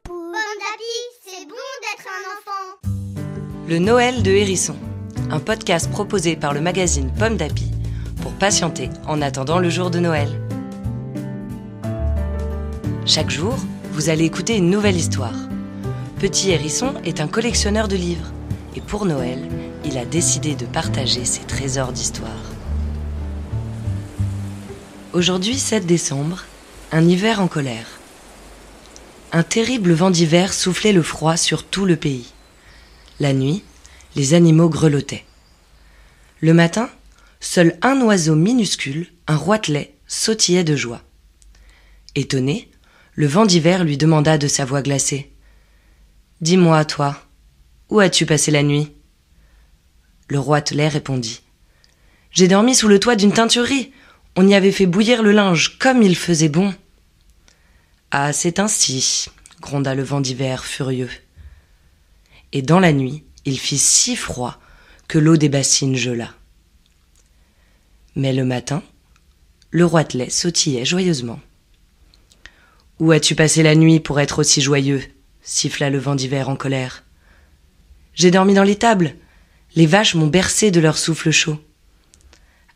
Pomme d'Api, c'est bon d'être un enfant. Le Noël de Hérisson, un podcast proposé par le magazine Pomme d'Api pour patienter en attendant le jour de Noël. Chaque jour, vous allez écouter une nouvelle histoire. Petit Hérisson est un collectionneur de livres et pour Noël, il a décidé de partager ses trésors d'histoire. Aujourd'hui, 7 décembre, un hiver en colère. Un terrible vent d'hiver soufflait le froid sur tout le pays. La nuit, les animaux grelottaient. Le matin, seul un oiseau minuscule, un roitelet, sautillait de joie. Étonné, le vent d'hiver lui demanda de sa voix glacée : « Dis-moi, toi, où as-tu passé la nuit ?» Le roitelet répondit : « J'ai dormi sous le toit d'une teinturerie. On y avait fait bouillir le linge comme il faisait bon. » « Ah, c'est ainsi, » gronda le vent d'hiver furieux. Et dans la nuit, il fit si froid que l'eau des bassines gela. Mais le matin, le roitelet sautillait joyeusement. « Où as-tu passé la nuit pour être aussi joyeux ?» siffla le vent d'hiver en colère. « J'ai dormi dans l'étable. Les vaches m'ont bercé de leur souffle chaud. »«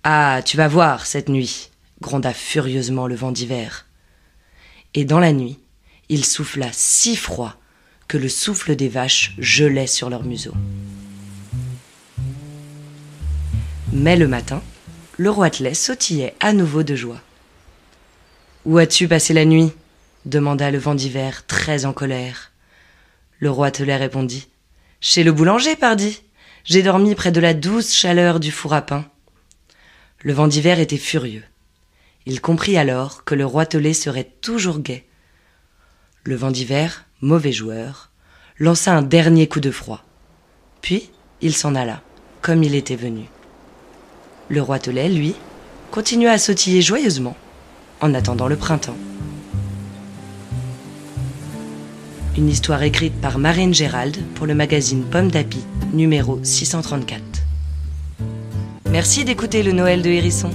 Ah, tu vas voir cette nuit, » gronda furieusement le vent d'hiver. Et dans la nuit, il souffla si froid que le souffle des vaches gelait sur leur museau. Mais le matin, le roitelet sautillait à nouveau de joie. « Où as-tu passé la nuit ?» demanda le vent d'hiver, très en colère. Le roitelet répondit : « Chez le boulanger, pardi. J'ai dormi près de la douce chaleur du four à pain. » Le vent d'hiver était furieux. Il comprit alors que le roitelet serait toujours gai. Le vent d'hiver, mauvais joueur, lança un dernier coup de froid. Puis, il s'en alla, comme il était venu. Le roitelet, lui, continua à sautiller joyeusement, en attendant le printemps. Une histoire écrite par Marine Gérald pour le magazine Pomme d'Api, numéro 634. Merci d'écouter le Noël de Hérisson.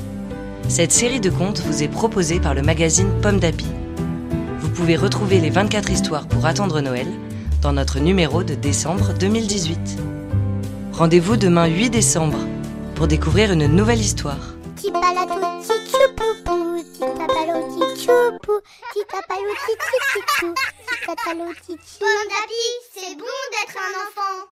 Cette série de contes vous est proposée par le magazine Pomme d'Api. Vous pouvez retrouver les 24 histoires pour attendre Noël dans notre numéro de décembre 2018. Rendez-vous demain 8 décembre pour découvrir une nouvelle histoire. Pomme d'Api, c'est bon d'être un enfant.